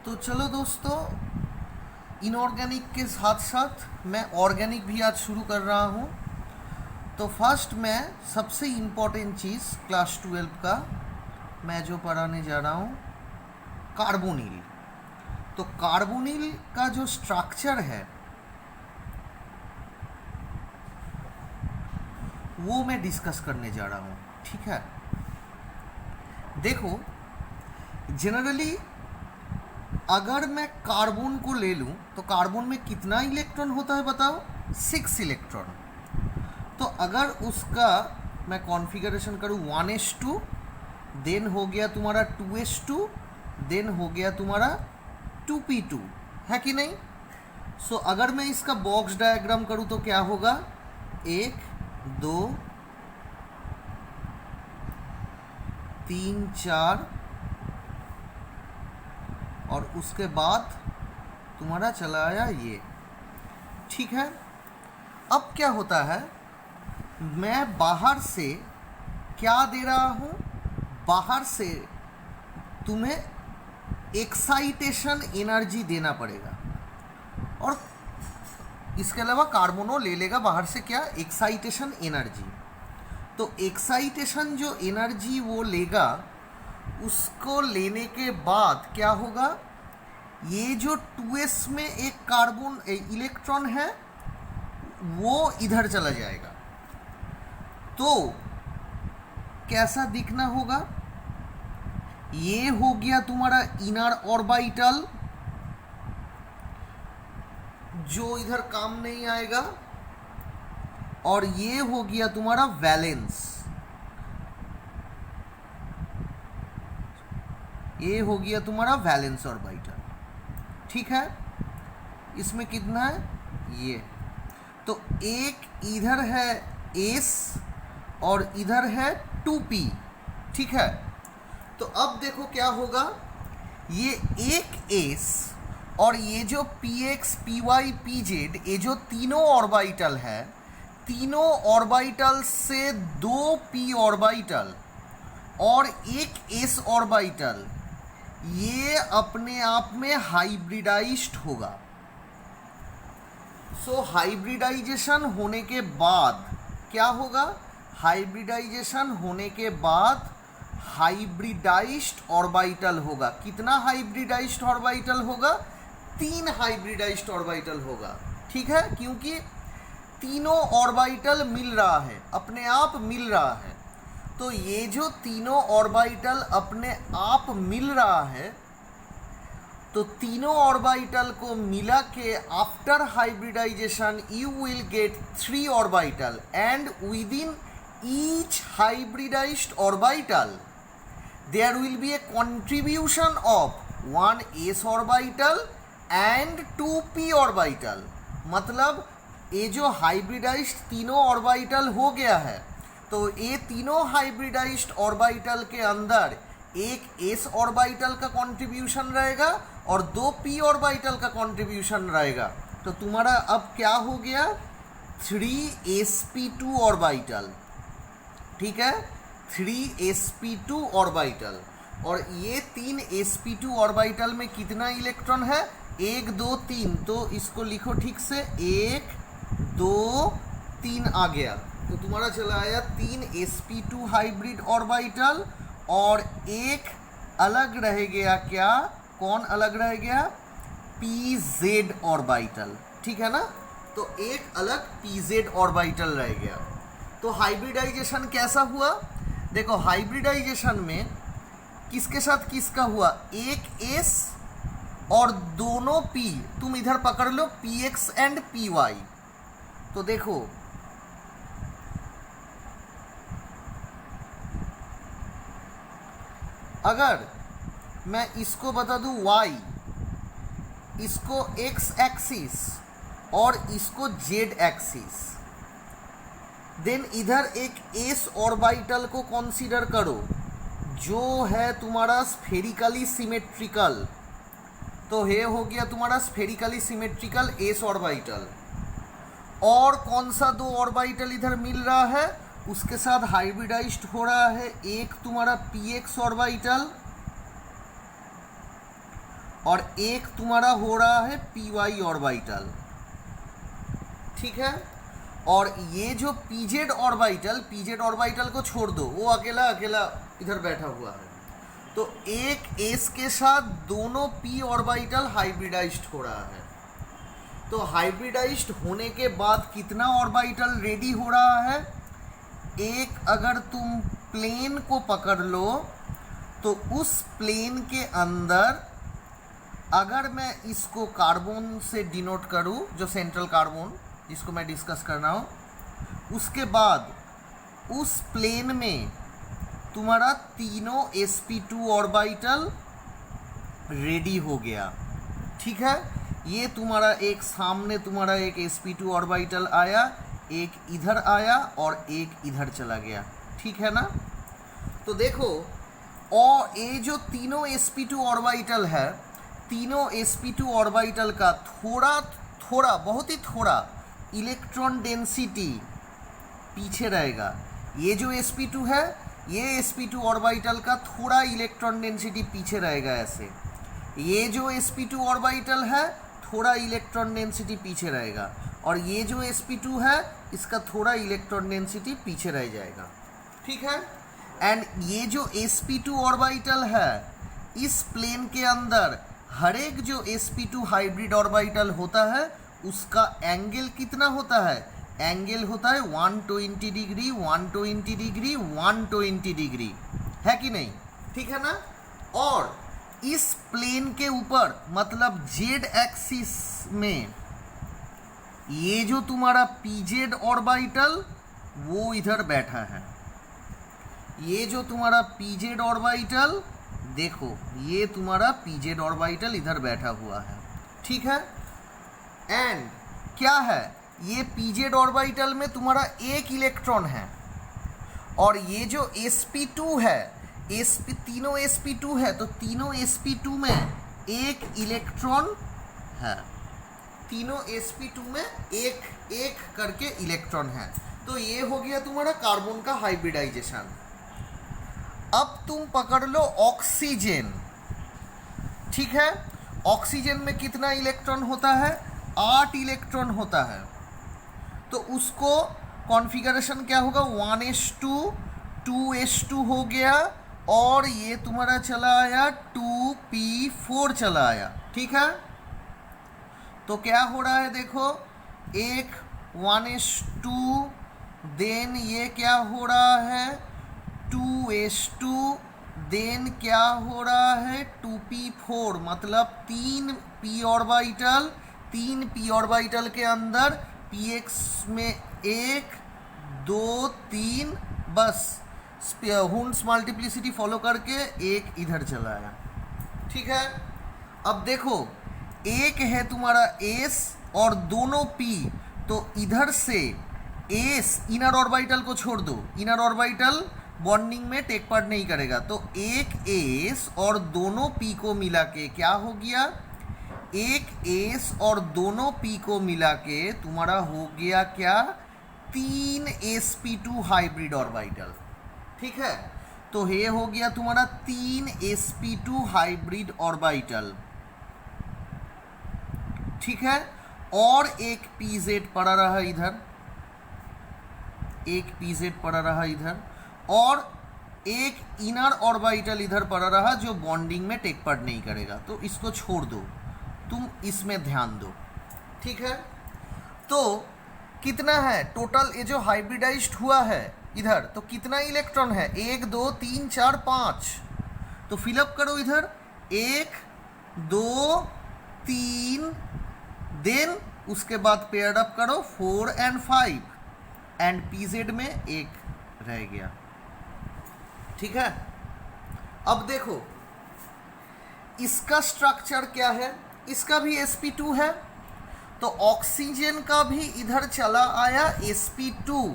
तो चलो दोस्तों, इनऑर्गेनिक के साथ साथ मैं ऑर्गेनिक भी आज शुरू कर रहा हूँ। तो फर्स्ट मैं सबसे इम्पोर्टेंट चीज़ क्लास 12 का मैं जो पढ़ाने जा रहा हूँ, कार्बोनिल। तो कार्बोनिल का जो स्ट्रक्चर है वो मैं डिस्कस करने जा रहा हूँ। ठीक है, देखो जनरली अगर मैं कार्बन को ले लूँ तो कार्बन में कितना इलेक्ट्रॉन होता है बताओ? 6 इलेक्ट्रॉन। तो अगर उसका मैं कॉन्फ़िगरेशन करूँ 1s2, देन हो गया तुम्हारा 2s2, देन हो गया तुम्हारा 2p2, है कि नहीं? सो अगर मैं इसका बॉक्स डायग्राम करूँ तो क्या होगा? 1 2 3 4 और उसके बाद तुम्हारा चला आया ये। ठीक है, अब क्या होता है, मैं बाहर से क्या दे रहा हूँ? बाहर से तुम्हें एक्साइटेशन एनर्जी देना पड़ेगा, और इसके अलावा कार्बोनो ले लेगा बाहर से क्या? Excitation energy. तो एक्साइटेशन जो एनर्जी वो लेगा, उसको लेने के बाद क्या होगा? ये जो 2s में एक कार्बन इलेक्ट्रॉन है वो इधर चला जाएगा। तो कैसा दिखना होगा? ये हो गया तुम्हारा इनर ऑर्बिटल, जो इधर काम नहीं आएगा, और ये हो गया तुम्हारा वैलेंस। ये हो गया तुम्हारा वैलेंस ऑर्बिटल। ठीक है, इसमें कितना है? ये तो एक इधर है s और इधर है 2p। ठीक है, तो अब देखो क्या होगा, ये एक s और ये जो px py pz, ये जो तीनों ऑर्बिटल है, तीनों ऑर्बिटल से 2p ऑर्बिटल और एक s ऑर्बिटल, ये अपने आप में हाइब्रिडाइज्ड होगा। सो हाइब्रिडाइजेशन होने के बाद क्या होगा? हाइब्रिडाइजेशन होने के बाद हाइब्रिडाइज्ड ऑर्बिटल होगा। कितना हाइब्रिडाइज्ड ऑर्बिटल होगा? 3 हाइब्रिडाइज्ड ऑर्बिटल होगा। ठीक है, क्योंकि तीनों ऑर्बिटल मिल रहा है, अपने आप मिल रहा है। तो ये जो तीनों ऑर्बिटल अपने आप मिल रहा है, तो तीनों ऑर्बिटल को मिला के after hybridization you will get 3 orbital, and with in each hybridized orbital there will be a contribution of 1 s orbital and 2p orbital. मतलब ये जो हाइब्रिडाइज्ड तीनों ऑर्बिटल हो गया है, तो ये तीनों हाइब्रिडाइज्ड ऑर्बिटल के अंदर एक s ऑर्बिटल का कंट्रीब्यूशन रहेगा और 2 p ऑर्बिटल का कंट्रीब्यूशन रहेगा। तो तुम्हारा अब क्या हो गया? 3sp2 orbital. ठीक है, 3sp2 ऑर्बिटल। और ये 3 sp2 ऑर्बिटल में कितना इलेक्ट्रॉन है? 1 2 3। तो इसको लिखो ठीक से, 1 2 3 आ गया। तो तुम्हारा चला आया 3 sp2 हाइब्रिड ऑर्बिटल, और एक अलग रह गया क्या? कौन अलग रह गया? pz orbital. ठीक है ना, तो एक अलग pz ऑर्बिटल रह गया। तो हाइब्रिडाइजेशन कैसा हुआ? देखो हाइब्रिडाइजेशन में किसके साथ किसका हुआ? एक s और दोनों p, तुम इधर पकड़ लो, px एंड py। तो देखो अगर मैं इसको बता दूं y, इसको x एक्सिस और इसको z एक्सिस, देन इधर एक s ऑर्बिटल को कंसीडर करो जो है तुम्हारा स्फेरिकली सिमेट्रिकल। तो ये हो गया तुम्हारा स्फेरिकली सिमेट्रिकल s ऑर्बिटल। और कौन सा 2 ऑर्बिटल इधर मिल रहा है? उसके साथ हाइब्रिडाइज्ड हो रहा है एक तुम्हारा px ऑर्बिटल और एक तुम्हारा हो रहा है py ऑर्बिटल, ठीक है। और ये जो pz ऑर्बिटल को छोड़ दो, वो अकेला अकेला इधर बैठा हुआ है। तो एक s के साथ दोनों p ऑर्बिटल हाइब्रिडाइज्ड हो रहा है। तो हाइब्रिडाइज्ड होने के बाद कितना ऑर्बिटल रेडी हो रहा है? एक अगर तुम प्लेन को पकड़ लो तो उस प्लेन के अंदर अगर मैं इसको कार्बन से डिनोट करूं, जो सेंट्रल कार्बन जिसको मैं डिस्कस कर रहा हूं, उसके बाद उस प्लेन में तुम्हारा तीनों sp2 ऑर्बिटल रेडी हो गया, ठीक है। ये तुम्हारा एक सामने तुम्हारा एक sp2 ऑर्बिटल आया, एक इधर आया और एक इधर चला गया, ठीक है ना। तो देखो, और ये जो तीनों sp2 ऑर्बिटल है, तीनों sp2 ऑर्बिटल का थोड़ा बहुत ही थोड़ा इलेक्ट्रॉन डेंसिटी पीछे रहेगा। ये जो sp2 है, ये sp2 ऑर्बिटल का थोड़ा इलेक्ट्रॉन डेंसिटी पीछे रहेगा ऐसे। ये जो sp2 ऑर्बिटल है, थोड़ा इलेक्ट्रॉन डेंसिटी पीछे रहेगा, और ये जो sp2 है, इसका थोड़ा इलेक्ट्रॉन डेंसिटी पीछे रह जाएगा, ठीक है। एंड ये जो sp2 ऑर्बिटल है, इस प्लेन के अंदर हर एक जो sp2 हाइब्रिड ऑर्बिटल होता है, उसका एंगल कितना होता है? एंगल होता है 120 डिग्री, 120 डिग्री, 120 डिग्री, है कि नहीं? ठीक है ना। और इस प्लेन के ऊपर मतलब जेड एक्सिस में ये जो तुम्हारा pz ऑर्बिटल वो इधर बैठा है। ये जो तुम्हारा pz ऑर्बिटल, देखो ये तुम्हारा pz ऑर्बिटल इधर बैठा हुआ है, ठीक है। एंड क्या है, ये pz ऑर्बिटल में तुम्हारा एक इलेक्ट्रॉन है, और ये जो sp2 है, तीनों sp2 है, तो तीनों sp2 में एक इलेक्ट्रॉन है, तीनों sp2 में एक एक करके इलेक्ट्रॉन है। तो ये हो गया तुम्हारा कार्बन का हाइब्रिडाइजेशन। अब तुम पकड़ लो ऑक्सीजन, ठीक है। ऑक्सीजन में कितना इलेक्ट्रॉन होता है? 8 इलेक्ट्रॉन होता है। तो उसको कॉन्फ़िगरेशन क्या होगा? 1s2 2s2 हो गया, और ये तुम्हारा चला आया 2p4 चला आया, ठीक है। तो क्या हो रहा है देखो, एक 1s2, देन ये क्या हो रहा है 2s2, देन क्या हो रहा है 2p4, मतलब 3p ऑर्बिटल, 3p ऑर्बिटल के अंदर px में 1 2 3, बस हुंस मल्टीप्लिसिटी फॉलो करके एक इधर चला आया, ठीक है। अब देखो, एक है तुम्हारा s और दोनों p, तो इधर से s इनर ऑर्बिटल को छोड़ दो, इनर ऑर्बिटल बॉन्डिंग में टेक पार्ट नहीं करेगा, तो एक s और दोनों p को मिला के क्या हो गया, एक s और दोनों p को मिला के तुम्हारा हो गया क्या, 3 sp2 हाइब्रिड ऑर्बिटल, ठीक है। तो ये हो गया तुम्हारा 3 sp2 हाइब्रिड ऑर्बिटल, ठीक है। और एक pz पड़ा रहा इधर, एक pz पड़ा रहा इधर, और एक इनर ऑर्बिटल इधर पड़ा रहा जो बॉन्डिंग में टेक पार्ट नहीं करेगा। तो इसको छोड़ दो, तुम इसमें ध्यान दो, ठीक है। तो कितना है टोटल ये जो हाइब्रिडाइज्ड हुआ है इधर, तो कितना इलेक्ट्रॉन है? 1 2 3 4 5। तो फिलअप करो इधर, 1 2 3, देन उसके बाद पेयर अप करो 4 और 5, एंड pz में एक रह गया, ठीक है। अब देखो इसका स्ट्रक्चर क्या है, इसका भी sp2 है, तो ऑक्सीजन का भी इधर चला आया sp2,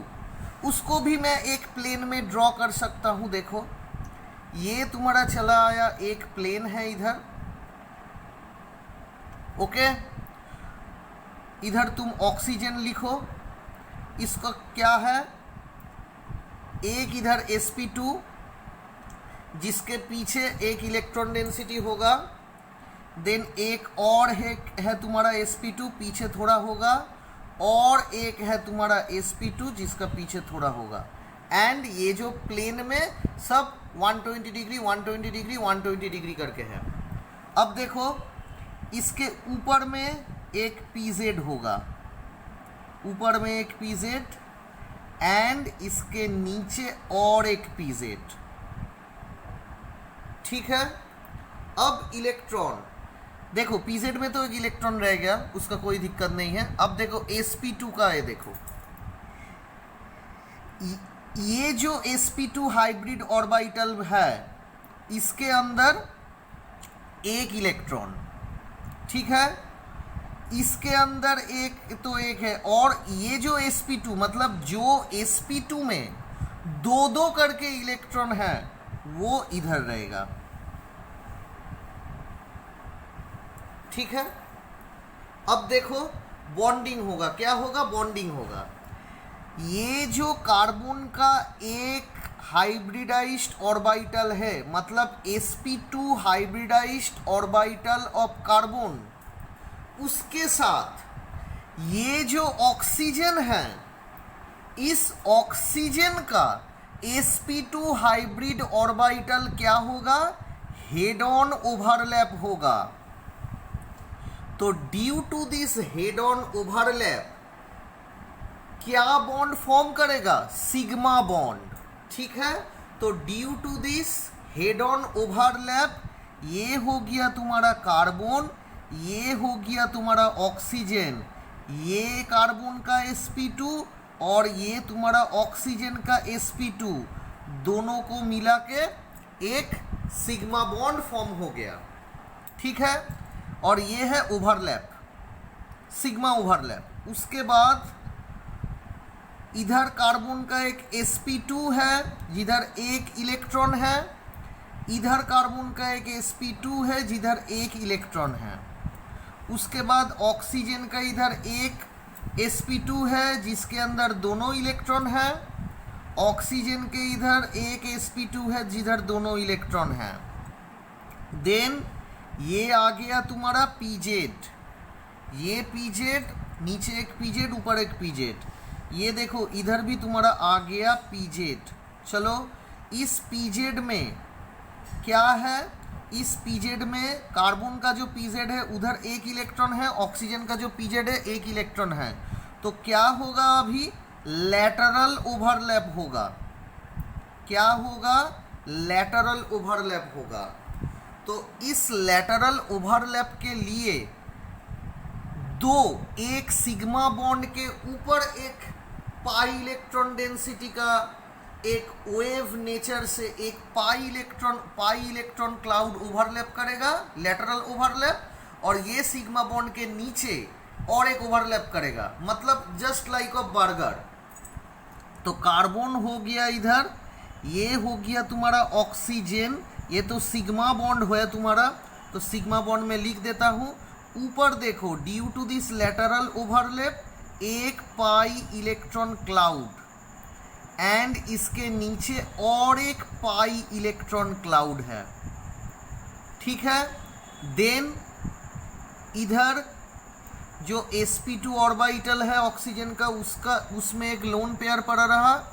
उसको भी मैं एक प्लेन में ड्रॉ कर सकता हूँ। देखो ये तुम्हारा चला आया, एक प्लेन है इधर, ओके। इधर तुम ऑक्सीजन लिखो, इसका क्या है, एक इधर sp2 जिसके पीछे एक इलेक्ट्रॉन डेंसिटी होगा, देन एक और है तुम्हारा sp2 पीछे थोड़ा होगा, और एक है तुम्हारा sp2 जिसका पीछे थोड़ा होगा, एंड ये जो प्लेन में सब 120 डिग्री 120 डिग्री 120 डिग्री करके है। अब देखो इसके ऊपर में एक pz होगा, ऊपर में एक pz एंड इसके नीचे और एक pz, ठीक है। अब इलेक्ट्रॉन देखो, pz में तो एक इलेक्ट्रॉन रह गया, उसका कोई दिक्कत नहीं है। अब देखो sp2 का है, देखो ये जो sp2 हाइब्रिड ऑर्बिटल है इसके अंदर एक इलेक्ट्रॉन, ठीक है, इसके अंदर एक है, और ये जो sp2 मतलब जो sp2 में दो दो करके इलेक्ट्रॉन है वो इधर रहेगा, ठीक है। अब देखो बॉन्डिंग होगा, क्या होगा, बॉन्डिंग होगा। ये जो कार्बन का एक हाइब्रिडाइज्ड ऑर्बिटल है, मतलब sp2 hybridised orbital of carbon, उसके साथ ये जो ऑक्सीजन है, इस ऑक्सीजन का sp2 हाइब्रिड ऑर्बिटल क्या होगा, हेड ऑन ओवरलैप होगा। तो due to this head on overlap क्या बॉन्ड फॉर्म करेगा, सिग्मा बॉन्ड, ठीक है। तो due to this head on overlap ये हो गया तुम्हारा कार्बन, ये हो गया तुम्हारा ऑक्सीजन, ये कार्बन का sp2 और ये तुम्हारा ऑक्सीजन का sp2, दोनों को मिला के एक सिग्मा बॉन्ड फॉर्म हो गया, ठीक है। और ये है ओवरलैप, सिग्मा ओवरलैप। उसके बाद इधर कार्बन का एक sp2 है जिधर एक इलेक्ट्रॉन है, इधर कार्बन का एक sp2 है जिधर एक इलेक्ट्रॉन है। उसके बाद ऑक्सीजन का इधर एक sp2 है जिसके अंदर दोनों इलेक्ट्रॉन है, ऑक्सीजन के इधर एक sp2 है जिधर दोनों इलेक्ट्रॉन है। देन ये आ गया तुम्हारा pz, ये pz, नीचे एक pz ऊपर एक pz, ये देखो इधर भी तुम्हारा आ गया pz। चलो इस pz में क्या है, इस pz में कार्बन का जो pz है उधर एक इलेक्ट्रॉन है, ऑक्सीजन का जो pz है एक इलेक्ट्रॉन है। तो क्या होगा, अभी लैटरल ओवरलैप होगा, क्या होगा, लैटरल ओवरलैप होगा। तो इस लैटरल ओवरलैप के लिए दो, एक सिग्मा बॉन्ड के ऊपर एक पाई इलेक्ट्रॉन डेंसिटी का एक वेव नेचर से एक पाई इलेक्ट्रॉन क्लाउड ओवरलैप करेगा, लैटरल ओवरलैप, और ये सिग्मा बॉन्ड के नीचे और एक ओवरलैप करेगा, मतलब जस्ट लाइक अ बर्गर। तो कार्बन हो गया इधर, ये हो गया तुम्हारा ऑक्सीजन, ये तो सिग्मा बॉन्ड है तुम्हारा, तो सिग्मा बॉन्ड में लिख देता हूँ। ऊपर देखो due to this lateral overlap एक पाई इलेक्ट्रॉन क्लाउड, एंड इसके नीचे और एक पाई इलेक्ट्रॉन क्लाउड है, ठीक है। देन इधर जो sp2 ऑर्बिटल है ऑक्सीजन का, उसमें एक लोन पेयर पड़ा रहा,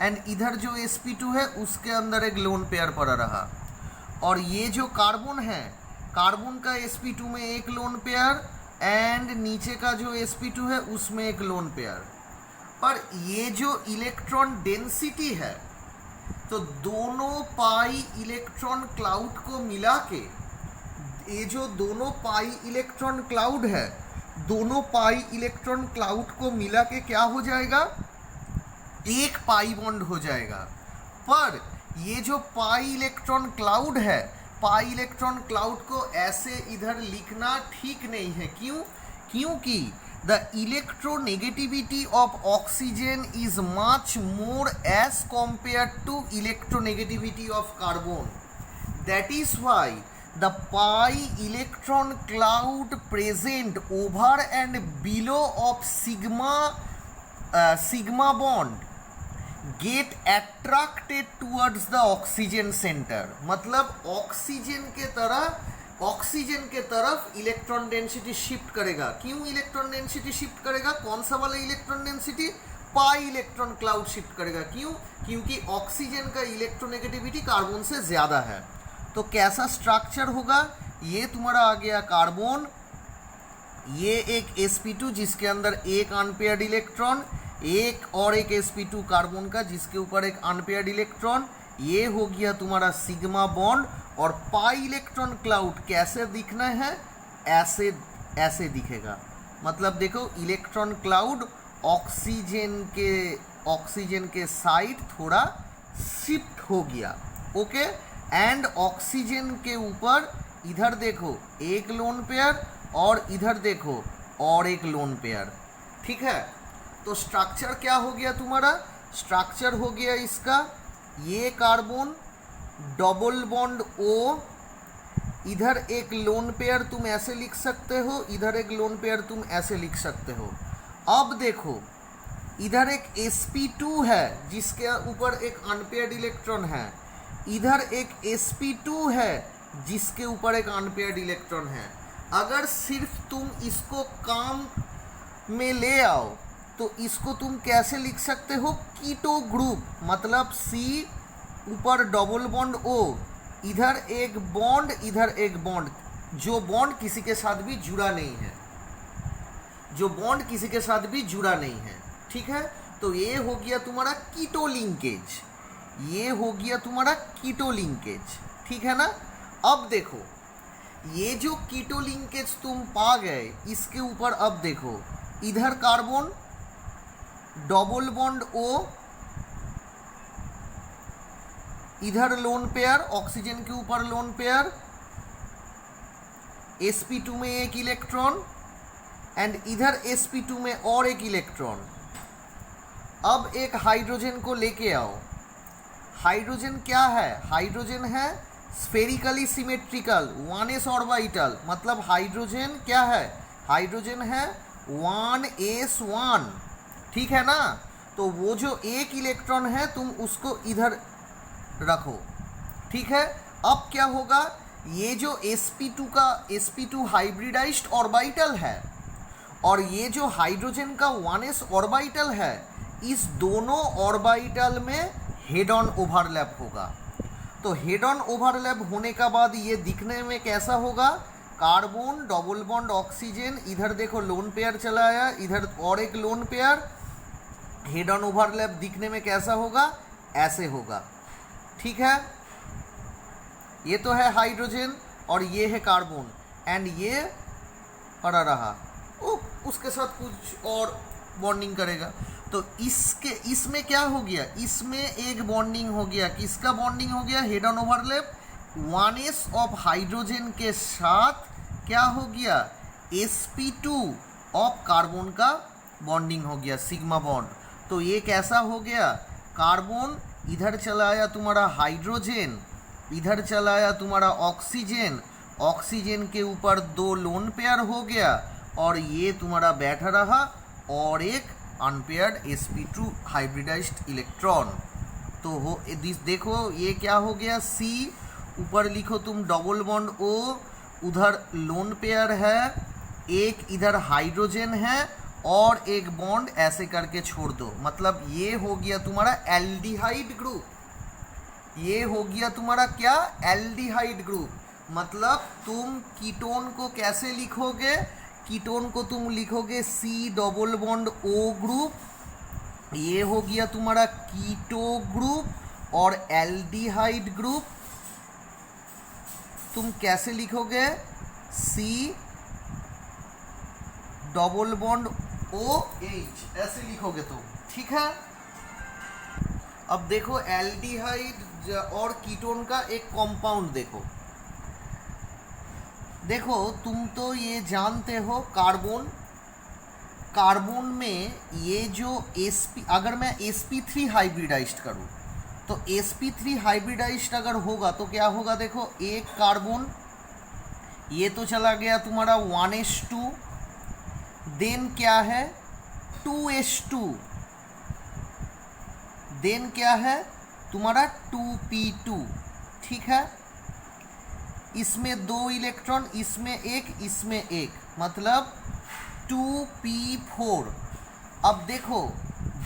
एंड इधर जो sp2 है उसके अंदर एक लोन पेयर पड़ा रहा। और ये जो कार्बन है, कार्बन का sp2 में एक लोन पेयर, एंड नीचे का जो sp2 है उसमें एक लोन पेयर। पर ये जो इलेक्ट्रॉन डेंसिटी है, तो दोनों पाई इलेक्ट्रॉन क्लाउड को मिला के, ये जो दोनों पाई इलेक्ट्रॉन क्लाउड है, दोनों पाई इलेक्ट्रॉन क्लाउड को मिला के क्या हो जाएगा, एक पाई बॉन्ड हो जाएगा। पर ये जो पाई इलेक्ट्रॉन क्लाउड है, पाई इलेक्ट्रॉन क्लाउड को ऐसे इधर लिखना ठीक नहीं है। क्यों? क्योंकि the electronegativity of oxygen is much more as compared to electronegativity of carbon. That is why the pi electron cloud present over and below of sigma bond get attracted towards the oxygen center. मतलब oxygen के तरह oxygen के तरफ electron density shift करेगा। क्यों electron density shift करेगा? कौन सा वाला electron density? Pi electron cloud shift करेगा। क्यों? क्योंकि ऑक्सीजन का इलेक्ट्रोनेगेटिविटी कार्बन से ज़्यादा है। तो कैसा स्ट्रक्चर होगा? ये तुम्हारा आ गया कार्बन, ये एक sp2 जिसके अंदर एक अनपेयर्ड इलेक्ट्रॉन, एक और एक sp2 कार्बन का जिसके ऊपर एक अनपेयर्ड इलेक्ट्रॉन, ये हो गया तुम्हारा सिग्मा बॉन्ड। और पाई इलेक्ट्रॉन क्लाउड कैसे दिखना है? ऐसे ऐसे दिखेगा। मतलब देखो इलेक्ट्रॉन क्लाउड ऑक्सीजन के साइड थोड़ा शिफ्ट हो गया। ओके, एंड ऑक्सीजन के ऊपर इधर देखो एक लोन पेयर और इधर देखो और एक लोन पेयर। ठीक है, तो स्ट्रक्चर क्या हो गया तुम्हारा? स्ट्रक्चर हो गया इसका, ये कार्बन डबल बॉन्ड O, इधर एक लोन पेयर तुम ऐसे लिख सकते हो, इधर एक लोन पेयर तुम ऐसे लिख सकते हो। अब देखो इधर एक sp2 है जिसके ऊपर एक अनपेयर्ड इलेक्ट्रॉन है, इधर एक sp2 है जिसके ऊपर एक अनपेयर्ड इलेक्ट्रॉन है। अगर सिर्फ तुम इसको काम में ले आओ तो इसको तुम कैसे लिख सकते हो? Keto group. मतलब C ऊपर डबल बॉन्ड O, इधर एक बॉन्ड इधर एक बॉन्ड, जो बॉन्ड किसी के साथ भी जुड़ा नहीं है, जो बॉन्ड किसी के साथ भी जुड़ा नहीं है। ठीक है, तो ये हो गया तुम्हारा कीटो लिंकेज, ये हो गया तुम्हारा कीटो लिंकेज। ठीक है ना? अब देखो ये जो कीटो लिंकेज तुम पा गए, इसके ऊपर अब देखो इधर कार्बन डबल बॉन्ड O, इधर लोन पेयर, ऑक्सीजन के ऊपर लोन पेयर, sp2 में एक इलेक्ट्रॉन एंड इधर sp2 में और एक इलेक्ट्रॉन। अब एक हाइड्रोजन को लेके आओ। हाइड्रोजन क्या है? हाइड्रोजन है स्फेरिकली सिमेट्रिकल 1s ऑर्बिटल। मतलब हाइड्रोजन क्या है? हाइड्रोजन है 1s1। ठीक है ना? तो वो जो एक इलेक्ट्रॉन है तुम उसको इधर रखो। ठीक है, अब क्या होगा? ये जो sp2 हाइब्रिडाइज्ड ऑर्बिटल है और ये जो हाइड्रोजन का 1s ऑर्बिटल है, इस दोनों ऑर्बिटल में हेड ऑन ओवरलैप होगा। तो हेड ऑन ओवरलैप होने का बाद ये दिखने में कैसा होगा? कार्बन डबल बॉन्ड ऑक्सीजन, इधर देखो लोन पेयर चला आया, इधर और एक lone pair. Head on overlap दिखने में कैसा होगा? ऐसे होगा। ठीक है, ये तो है हाइड्रोजन और ये है कार्बन एंड ये पड़ा रहा, उसके साथ कुछ और बॉन्डिंग करेगा। तो इसमें क्या हो गया? इसमें एक बॉन्डिंग हो गया। किसका बॉन्डिंग हो गया? Head on overlap 1s of hydrogen के साथ क्या हो गया? sp2 ऑफ कार्बन का बॉन्डिंग हो गया, सिग्मा बॉन्ड। तो ये कैसा हो गया? कार्बन इधर चला आया तुम्हारा हाइड्रोजन, इधर चला आया तुम्हारा ऑक्सीजन, ऑक्सीजन के ऊपर दो लोन पेयर हो गया और ये तुम्हारा बैठा रहा और एक अनपेयर्ड sp2 हाइब्रिडाइज्ड इलेक्ट्रॉन। तो देखो ये क्या हो गया? C ऊपर लिखो तुम डबल बॉन्ड O, उधर लोन पेयर है, एक इधर हाइड्रोजन है और एक बॉन्ड ऐसे करके छोड़ दो। मतलब ये हो गया तुम्हारा एल्डिहाइड ग्रुप। ये हो गया तुम्हारा क्या? Aldehyde group. मतलब तुम कीटोन को कैसे लिखोगे? कीटोन को तुम लिखोगे C double bond O group. ये हो गया तुम्हारा कीटो ग्रुप। और एल्डिहाइड ग्रुप तुम कैसे लिखोगे? C डबल बॉन्ड OH ऐसे लिखोगे तुम। ठीक है, अब देखो एल्डिहाइड और कीटोन का एक कंपाउंड देखो। देखो तुम तो ये जानते हो कार्बन में ये जो अगर मैं sp3 हाइब्रिडाइज्ड करूँ तो sp3 हाइब्रिडाइज्ड अगर होगा तो क्या होगा? देखो एक कार्बन, ये तो चला गया तुम्हारा 1s2, देन क्या है? 2s2, देन क्या है तुम्हारा 2p2। ठीक है, इसमें 2 इलेक्ट्रॉन, इसमें एक, इसमें एक, मतलब 2p4। अब देखो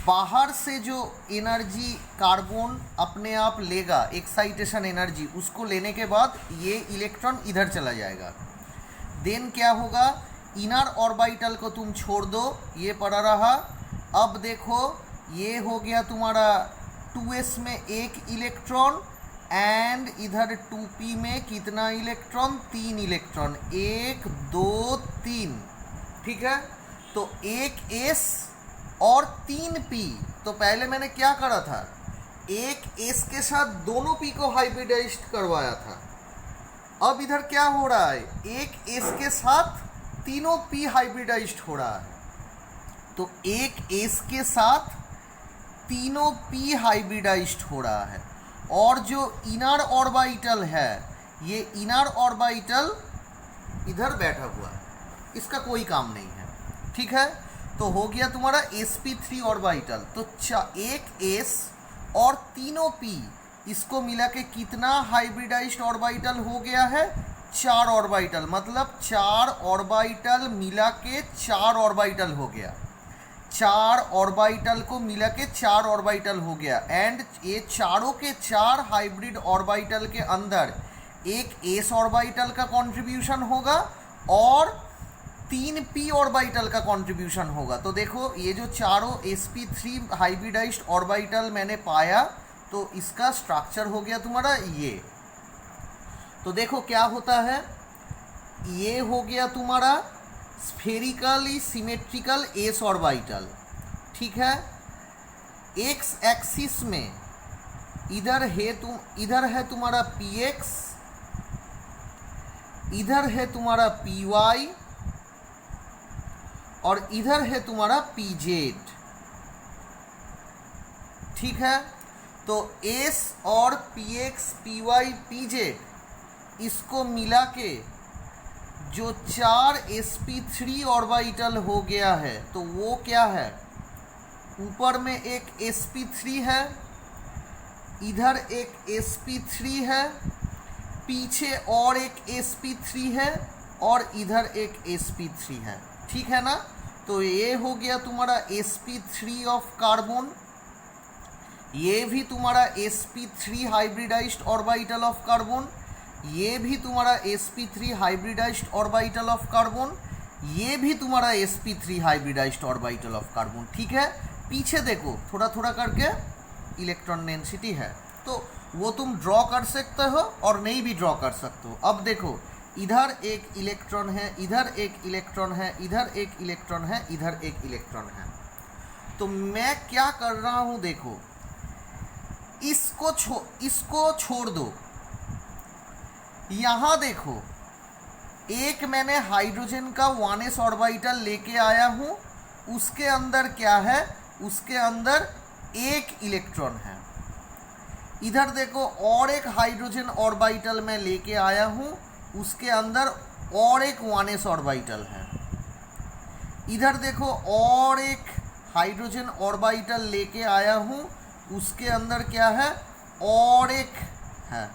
बाहर से जो एनर्जी कार्बन अपने आप लेगा, एक्साइटेशन एनर्जी, उसको लेने के बाद ये इलेक्ट्रॉन इधर चला जाएगा। देन क्या होगा, इनर ऑर्बिटल को तुम छोड़ दो, ये पड़ा रहा। अब देखो ये हो गया तुम्हारा 2s में एक इलेक्ट्रॉन, एंड इधर 2p में कितना इलेक्ट्रॉन, 3 इलेक्ट्रॉन, 1 2 3। ठीक है, तो एक s और 3p। तो पहले मैंने क्या करा था, एक s के साथ दोनों p को हाइब्रिडाइज्ड करवाया था। अब इधर क्या हो रहा है, एक s के साथ तीनों p हाइब्रिडाइज्ड हो रहा है। तो एक s के साथ तीनों p हाइब्रिडाइज्ड हो रहा है, और जो इनर ऑर्बिटल है, ये इनर ऑर्बिटल इधर बैठा हुआ है, इसका कोई काम नहीं है। ठीक है, तो हो गया तुम्हारा sp3 ऑर्बिटल। तो एक s और तीनों p, इसको मिला के कितना हाइब्रिडाइज्ड ऑर्बिटल हो गया है, 4 ऑर्बिटल, मतलब 4 ऑर्बिटल मिला के 4 ऑर्बिटल हो गया। 4 ऑर्बिटल को मिला के 4 ऑर्बिटल हो गया, एंड ये चारों के 4 हाइब्रिड ऑर्बिटल के अंदर एक s ऑर्बिटल का कंट्रीब्यूशन होगा और 3p ऑर्बिटल का कंट्रीब्यूशन होगा। तो देखो ये जो चारों sp3 हाइब्रिडाइज्ड ऑर्बिटल मैंने पाया, तो इसका स्ट्रक्चर हो गया तुम्हारा ये। तो देखो क्या होता है, ये हो गया तुम्हारा स्फेरिकली सिमेट्रिकल s ऑर्बिटल। ठीक है, x एक्सिस में इधर है तुम्हारा px, इधर है तुम्हारा py, और इधर है तुम्हारा pz। ठीक है, तो s और px py pz, इसको मिला के जो 4 sp3 ऑर्बिटल हो गया है, तो वो क्या है, ऊपर में एक sp3 है, इधर एक sp3 है, पीछे और एक sp3 है, और इधर एक sp3 है। ठीक है ना, तो ये हो गया तुम्हारा sp3 ऑफ कार्बन, ये भी तुम्हारा sp3 hybridised orbital of carbon, ये भी तुम्हारा sp3 hybridised orbital of carbon, ये भी तुम्हारा sp3 hybridised orbital of carbon. ठीक है, पीछे देखो थोड़ा थोड़ा करके इलेक्ट्रॉन डेंसिटी है, तो वो तुम ड्रॉ कर सकते हो और नहीं भी ड्रॉ कर सकते हो। अब देखो इधर एक इलेक्ट्रॉन है, इधर एक इलेक्ट्रॉन है, इधर एक इलेक्ट्रॉन है, इधर एक इलेक्ट्रॉन है। तो मैं क्या कर रहा हूं, देखो इसको छोड़ दो। यहां देखो एक मैंने हाइड्रोजन का 1s ऑर्बिटल लेके आया हूं, उसके अंदर क्या है, उसके अंदर एक इलेक्ट्रॉन है। इधर देखो और एक हाइड्रोजन ऑर्बिटल मैं लेके आया हूं, उसके अंदर और एक 1s ऑर्बिटल है। इधर देखो और एक हाइड्रोजन ऑर्बिटल लेके आया हूं, उसके अंदर क्या है, और एक है।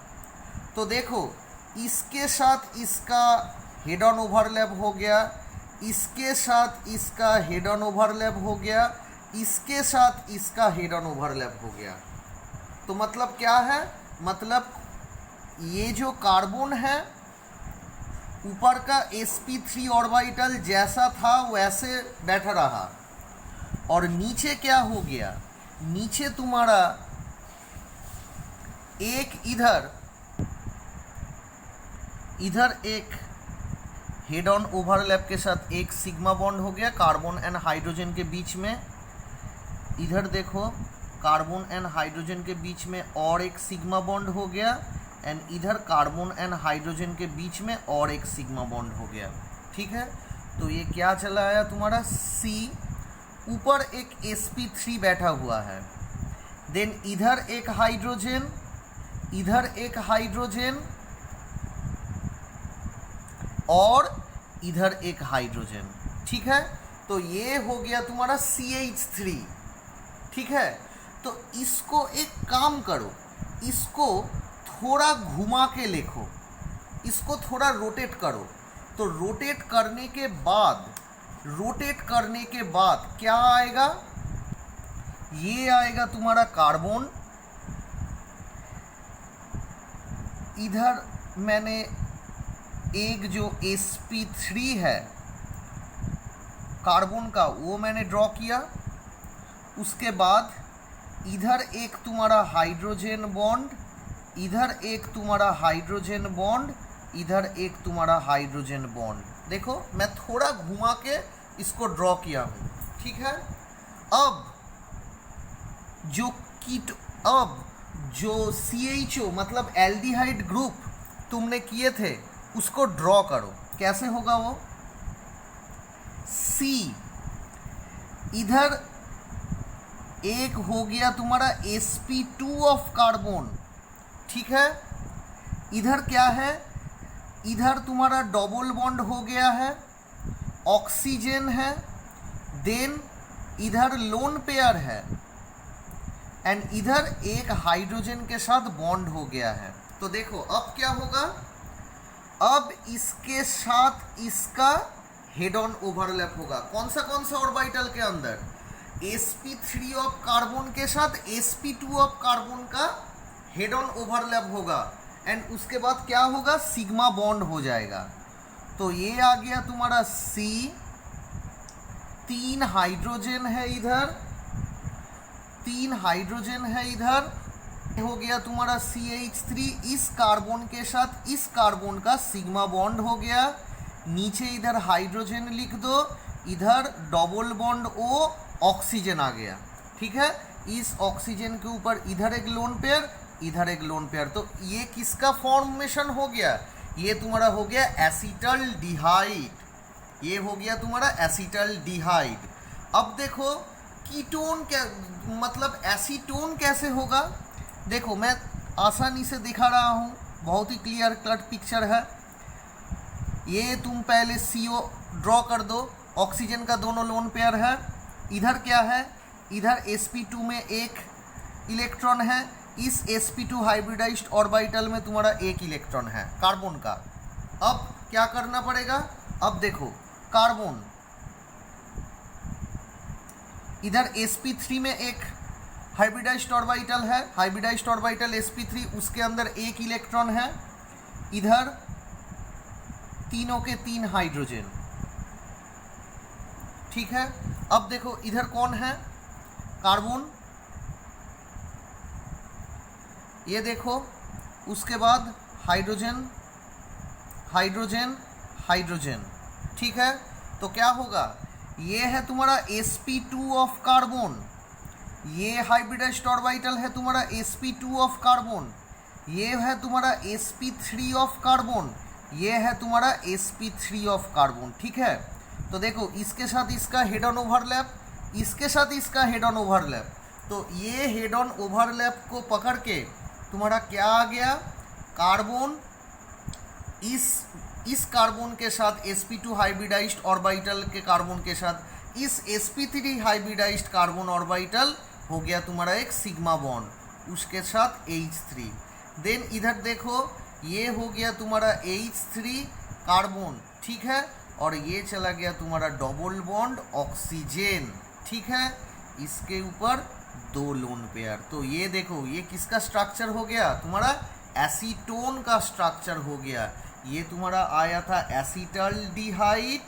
तो देखो इसके साथ इसका हेड ऑन ओवरलैप हो गया, इसके साथ इसका हेड ऑन ओवरलैप हो गया, इसके साथ इसका हेड ऑन ओवरलैप हो गया। तो मतलब क्या है, मतलब ये जो कार्बन है ऊपर का sp3 ऑर्बिटल जैसा था वैसे बैठा रहा, और नीचे क्या हो गया, नीचे तुम्हारा एक इधर एक हेड ऑन ओवरलैप के साथ एक सिग्मा बॉन्ड हो गया कार्बन एंड हाइड्रोजन के बीच में। इधर देखो कार्बन एंड हाइड्रोजन के बीच में और एक सिग्मा बॉन्ड हो गया, एंड इधर कार्बन एंड हाइड्रोजन के बीच में और एक सिग्मा बॉन्ड हो गया। ठीक है, तो ये क्या चला आया तुम्हारा C, ऊपर एक sp3 बैठा हुआ है, देन इधर एक हाइड्रोजन, इधर एक हाइड्रोजन, और इधर एक हाइड्रोजन। ठीक है, तो ये हो गया तुम्हारा CH3। ठीक है, तो इसको एक काम करो, इसको थोड़ा घुमा के लिखो, इसको थोड़ा रोटेट करो, तो रोटेट करने के बाद क्या आएगा, ये आएगा तुम्हारा कार्बन। इधर मैंने एक जो sp3 है कार्बन का वो मैंने ड्रॉ किया। उसके बाद इधर एक तुम्हारा हाइड्रोजन बॉन्ड, इधर एक तुम्हारा हाइड्रोजन बॉन्ड, इधर एक तुम्हारा हाइड्रोजन बॉन्ड। देखो मैं थोड़ा घुमा के इसको ड्रॉ किया हूँ, ठीक है। अब जो CHO मतलब एल्डिहाइड ग्रुप तुमने किए थे उसको ड्रॉ करो। कैसे होगा वो, C इधर एक हो गया तुम्हारा sp2 ऑफ कार्बन, ठीक है। इधर क्या है, इधर तुम्हारा डबल बॉन्ड हो गया है, ऑक्सीजन है, देन इधर लोन पेयर है, एंड इधर एक हाइड्रोजन के साथ बॉन्ड हो गया है। तो देखो अब क्या होगा, अब इसके साथ इसका हेड ऑन ओवरलैप होगा। कौन सा ऑर्बिटल के अंदर, sp3 ऑफ कार्बन के साथ sp2 ऑफ कार्बन का हेड ऑन ओवरलैप होगा, एंड उसके बाद क्या होगा, सिग्मा बॉन्ड हो जाएगा। तो ये आ गया तुम्हारा C, 3 हाइड्रोजन है इधर, 3 हाइड्रोजन है इधर, हो गया तुम्हारा CH3, इस कार्बन के साथ इस कार्बन का सिग्मा बॉन्ड हो गया। नीचे इधर हाइड्रोजन लिख दो, इधर डबल बॉन्ड O, ऑक्सीजन आ गया, ठीक है। इस ऑक्सीजन के ऊपर इधर एक लोन पेयर, इधर एक लोन पेयर। तो ये किसका फॉर्मेशन हो गया, ये तुम्हारा हो गया एसिटल्डिहाइड, ये हो गया तुम्हारा एसिटल्डिहाइड। अब देखो कीटोन क्या मतलब एसीटोन कैसे होगा, देखो मैं आसानी से दिखा रहा हूँ, बहुत ही क्लियर कट पिक्चर है। ये तुम पहले CO ड्रॉ कर दो, ऑक्सीजन का दोनों लोन पेयर है, इधर क्या है, इधर sp2 में एक इलेक्ट्रॉन है, इस sp2 हाइब्रिडाइज्ड ऑर्बिटल में तुम्हारा एक इलेक्ट्रॉन है कार्बन का। अब क्या करना पड़ेगा, अब देखो कार्बन इधर sp3 में एक हाइब्रिडाइज्ड ऑर्बिटल है, हाइब्रिडाइज्ड ऑर्बिटल sp3, उसके अंदर एक इलेक्ट्रॉन है, इधर तीनों के 3 हाइड्रोजन, ठीक है। अब देखो इधर कौन है, कार्बन, ये देखो, उसके बाद हाइड्रोजन हाइड्रोजन हाइड्रोजन, ठीक है। तो क्या होगा, ये है तुम्हारा sp2 ऑफ कार्बन, ये हाइब्रिडाइज्ड ऑर्बिटल है तुम्हारा sp2 ऑफ कार्बन, ये है तुम्हारा sp3 ऑफ कार्बन, ये है तुम्हारा sp3 ऑफ कार्बन, ठीक है। तो देखो इसके साथ इसका हेड ऑन ओवरलैप, इसके साथ इसका हेड ऑन ओवरलैप, तो ये हेड ऑन ओवरलैप को पकड़ के तुम्हारा क्या आ गया, कार्बन इस कार्बन के साथ sp2 हाइब्रिडाइज्ड ऑर्बिटल के कार्बन के साथ इस sp3 हाइब्रिडाइज्ड कार्बन ऑर्बिटल हो गया तुम्हारा एक सिग्मा बॉन्ड, उसके साथ H3। देन इधर देखो ये हो गया तुम्हारा H3 कार्बन, ठीक है, और ये चला गया तुम्हारा डबल बॉन्ड ऑक्सीजन, ठीक है, इसके ऊपर 2 लोन पेयर। तो ये देखो ये किसका स्ट्रक्चर हो गया, तुम्हारा एसीटोन का स्ट्रक्चर हो गया। ये तुम्हारा आया था एसिटल्डिहाइड,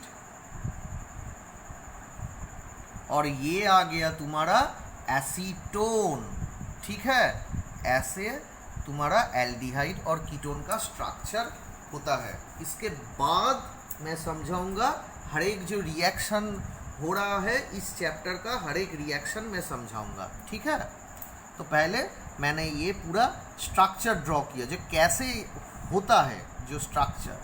और ये आ गया तुम्हारा एसीटोन, ठीक है। ऐसे तुम्हारा एल्डिहाइड और कीटोन का स्ट्रक्चर होता है। इसके बाद मैं समझाऊंगा हर एक जो रिएक्शन हो रहा है इस चैप्टर का, हर एक रिएक्शन मैं समझाऊंगा, ठीक है। तो पहले मैंने ये पूरा स्ट्रक्चर ड्रॉ किया जो कैसे होता है जो स्ट्रक्चर,